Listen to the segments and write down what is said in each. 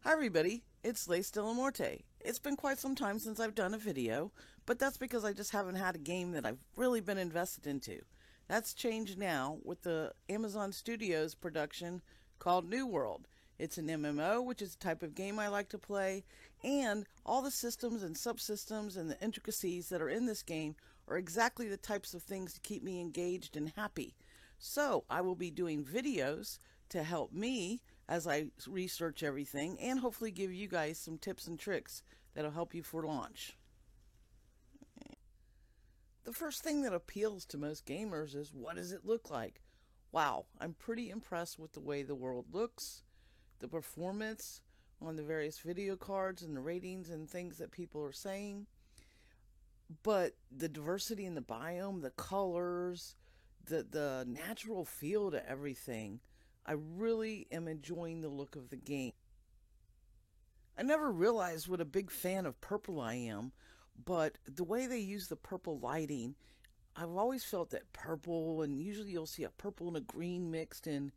Hi everybody, it's Lace de la Morte. It's been quite some time since I've done a video, but that's because I just haven't had a game that I've really been invested into. That's changed now with the Amazon Studios production called New World. It's an MMO, which is a type of game I like to play, and all the systems and subsystems and the intricacies that are in this game are exactly the types of things to keep me engaged and happy. So I will be doing videos to help me as I research everything and hopefully give you guys some tips and tricks that'll help you for launch. The first thing that appeals to most gamers is, what does it look like? Wow, I'm pretty impressed with the way the world looks, the performance on the various video cards and the ratings and things that people are saying. But the diversity in the biome, the colors, the natural feel to everything, I really am enjoying the look of the game. I never realized what a big fan of purple I am, but the way they use the purple lighting, I've always felt that purple, and usually you'll see a purple and a green mixed in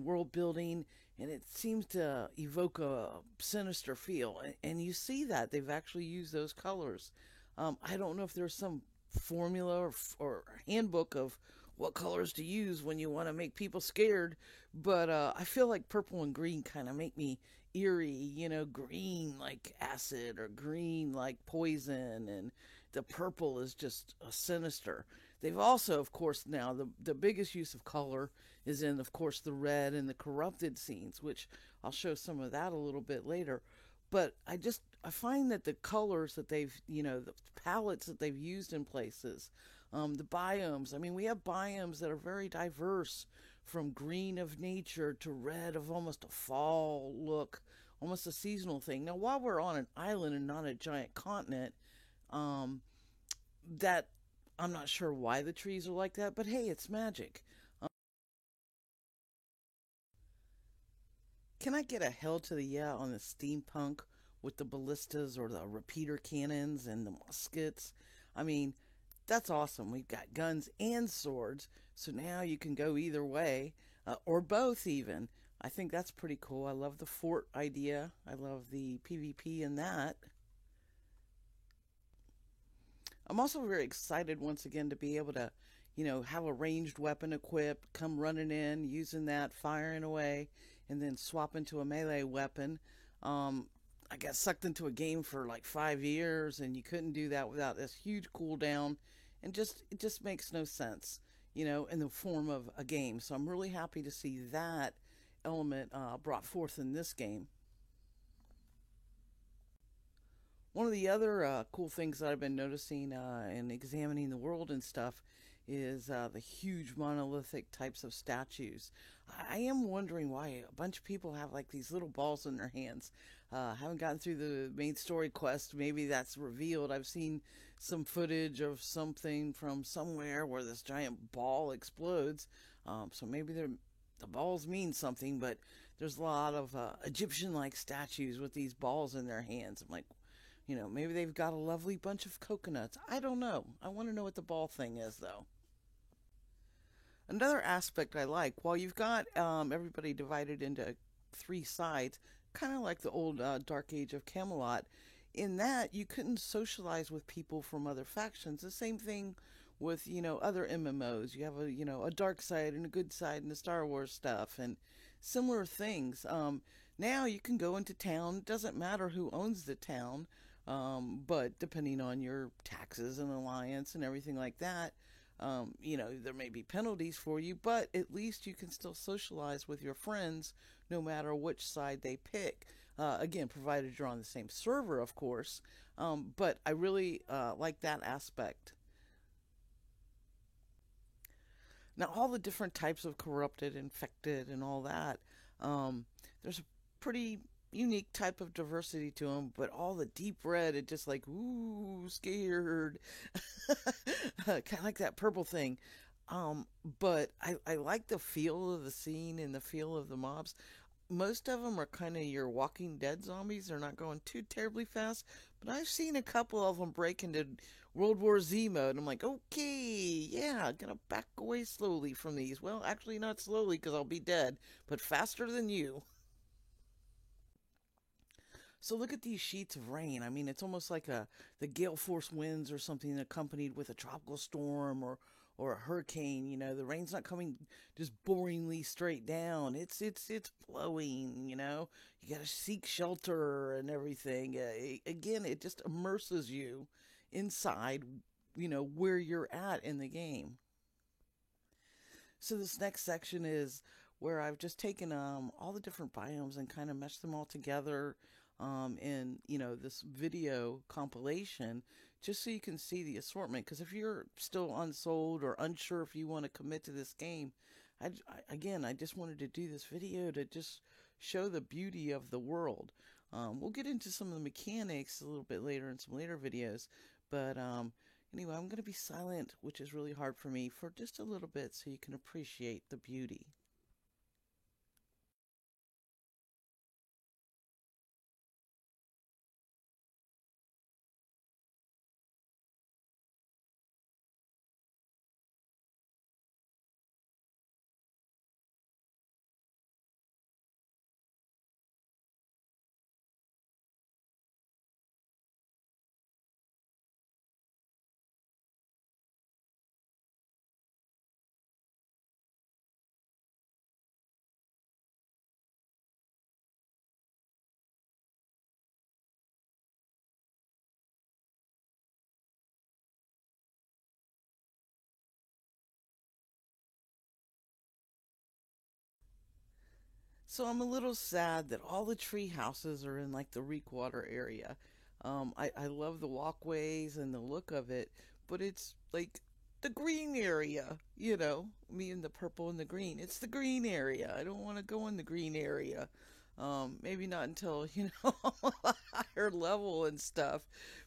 world building, and it seems to evoke a sinister feel. And you see that they've actually used those colors. I don't know if there's some formula or handbook of what colors to use when you want to make people scared, but I feel like purple and green kind of make me eerie, green like acid or green like poison, and the purple is just a sinister. They've also, of course, now the biggest use of color is in, of course, the red and the corrupted scenes, which I'll show some of that a little bit later. But I find that the colors that they've, the palettes that they've used in places, the biomes. I mean, we have biomes that are very diverse, from green of nature to red of almost a fall look, almost a seasonal thing. Now, while we're on an island and not a giant continent, um, that I'm not sure why the trees are like that, but hey, it's magic. Can I get a hell to the yeah on the steampunk with the ballistas or the repeater cannons and the muskets? I mean, that's awesome. We've got guns and swords, so now you can go either way, or both even. I think that's pretty cool. I love the fort idea. I love the PvP in that. I'm also very excited once again to be able to, have a ranged weapon equipped, come running in, using that, firing away, and then swap into a melee weapon. I got sucked into a game for like 5 years, and you couldn't do that without this huge cooldown, and it just makes no sense, in the form of a game. So I'm really happy to see that element brought forth in this game. One of the other cool things that I've been noticing and examining the world and stuff is the huge monolithic types of statues. I am wondering why a bunch of people have like these little balls in their hands. Haven't gotten through the main story quest. Maybe that's revealed. I've seen some footage of something from somewhere where this giant ball explodes. So maybe the balls mean something, but there's a lot of Egyptian like statues with these balls in their hands. I'm like, maybe they've got a lovely bunch of coconuts. I don't know. I want to know what the ball thing is, though. Another aspect I like, while you've got everybody divided into three sides, kind of like the old Dark Age of Camelot, in that you couldn't socialize with people from other factions. The same thing with, other MMOs. You have a dark side and a good side in the Star Wars stuff and similar things. Now you can go into town. It doesn't matter who owns the town, but depending on your taxes and alliance and everything like that, there may be penalties for you, but at least you can still socialize with your friends no matter which side they pick. Again, provided you're on the same server, of course. But I really like that aspect. Now, all the different types of corrupted, infected, and all that, there's a pretty unique type of diversity to them, but all the deep red, it just like, ooh, scared. Kind of like that purple thing. But I like the feel of the scene and the feel of the mobs. Most of them are kind of your Walking Dead zombies. They're not going too terribly fast, but I've seen a couple of them break into World War Z mode. I'm like, okay, yeah, gonna back away slowly from these. Well, actually, not slowly because I'll be dead, but faster than you. So look at these sheets of rain. I mean, it's almost like the gale force winds or something accompanied with a tropical storm or a hurricane. You know, the rain's not coming just boringly straight down. It's blowing. You know, you got to seek shelter and everything. Again, it just immerses you inside. You know where you're at in the game. So this next section is where I've just taken all the different biomes and kind of meshed them all together in this video compilation, just so you can see the assortment. Because if you're still unsold or unsure if you want to commit to this game, I just wanted to do this video to just show the beauty of the world. We'll get into some of the mechanics a little bit later in some later videos, but anyway, I'm going to be silent, which is really hard for me, for just a little bit so you can appreciate the beauty. So I'm a little sad that all the tree houses are in like the Reekwater area. I love the walkways and the look of it, but it's like the green area, me and the purple and the green. It's the green area. I don't want to go in the green area. Maybe not until, a higher level and stuff.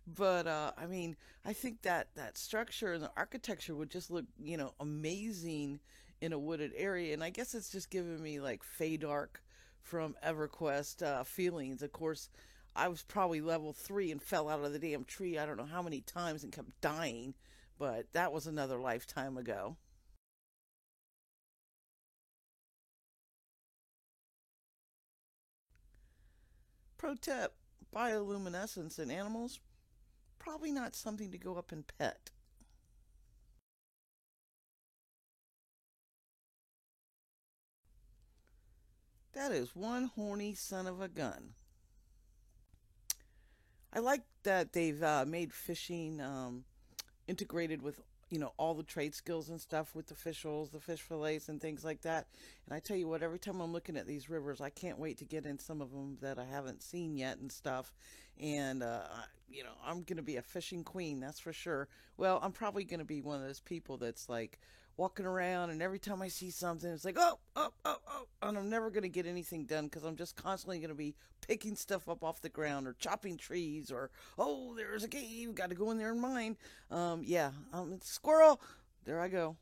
But, I mean, I think that structure and the architecture would just look, amazing in a wooded area. And I guess it's just giving me like Feydark from EverQuest feelings. Of course, I was probably level 3 and fell out of the damn tree I don't know how many times and kept dying. But that was another lifetime ago. Pro tip: bioluminescence in animals, probably not something to go up and pet. That is one horny son of a gun. I like that they've made fishing integrated with all the trade skills and stuff with the fishholes, the fish fillets, and things like that. And I tell you what, every time I'm looking at these rivers, I can't wait to get in some of them that I haven't seen yet and stuff. And I'm gonna be a fishing queen, that's for sure. Well, I'm probably gonna be one of those people that's like walking around, and every time I see something, it's like, oh, oh, oh, oh, and I'm never gonna get anything done because I'm just constantly gonna be picking stuff up off the ground or chopping trees or, oh, there's a cave, got to go in there and mine. Yeah, it's a squirrel. There I go.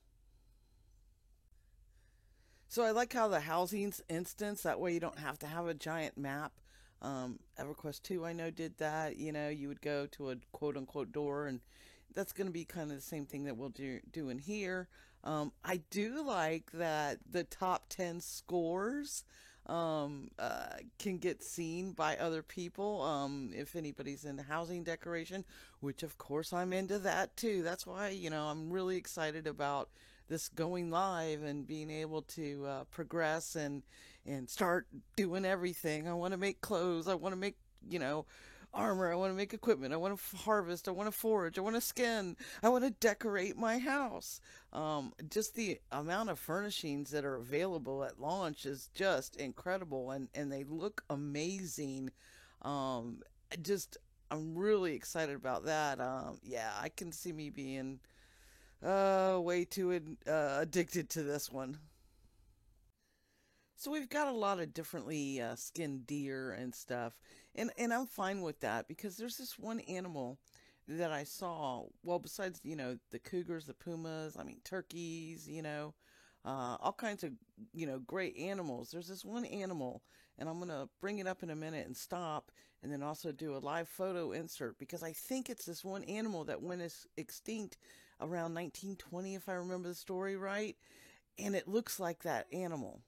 So I like how the housing's instance, that way you don't have to have a giant map. EverQuest 2, I know, did that. You would go to a quote unquote door, and that's going to be kind of the same thing that we'll do in here. I do like that the top 10 scores can get seen by other people if anybody's into housing decoration, which of course I'm into that too. That's why, I'm really excited about this going live and being able to progress and start doing everything. I want to make clothes. I want to make, you know, armor. I want to make equipment. I want to harvest. I want to forage. I want to skin. I want to decorate my house. Just the amount of furnishings that are available at launch is just incredible, and they look amazing. Um, just I'm really excited about that. Yeah, I can see me being way too addicted to this one. So we've got a lot of differently skinned deer and stuff, and I'm fine with that because there's this one animal that I saw. Well, besides the cougars, the pumas, I mean turkeys, all kinds of great animals. There's this one animal, and I'm gonna bring it up in a minute and stop, and then also do a live photo insert because I think it's this one animal that went extinct around 1920, if I remember the story right, and it looks like that animal.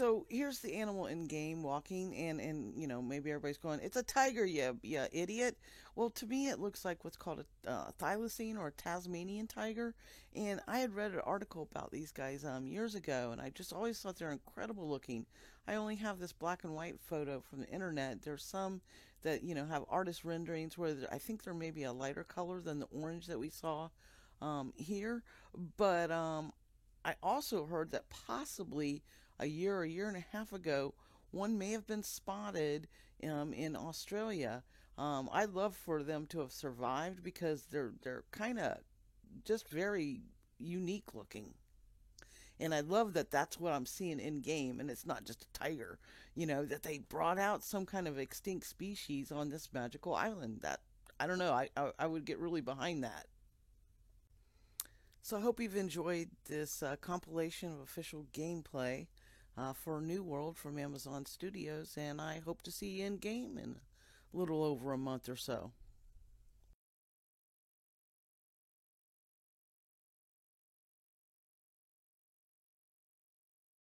So here's the animal in game walking, and you know, maybe everybody's going, it's a tiger, you idiot. Well, to me, it looks like what's called a thylacine or a Tasmanian tiger. And I had read an article about these guys years ago, and I just always thought they're incredible looking. I only have this black and white photo from the internet. There's some that, you know, have artist renderings where I think they're maybe a lighter color than the orange that we saw here. But I also heard that possibly a year and a half ago, one may have been spotted in Australia. I'd love for them to have survived because they're kind of just very unique looking. And I love that that's what I'm seeing in game, and it's not just a tiger. You know, that they brought out some kind of extinct species on this magical island. That I don't know. I would get really behind that. So I hope you've enjoyed this compilation of official gameplay for New World from Amazon Studios, and I hope to see you in game in a little over a month or so.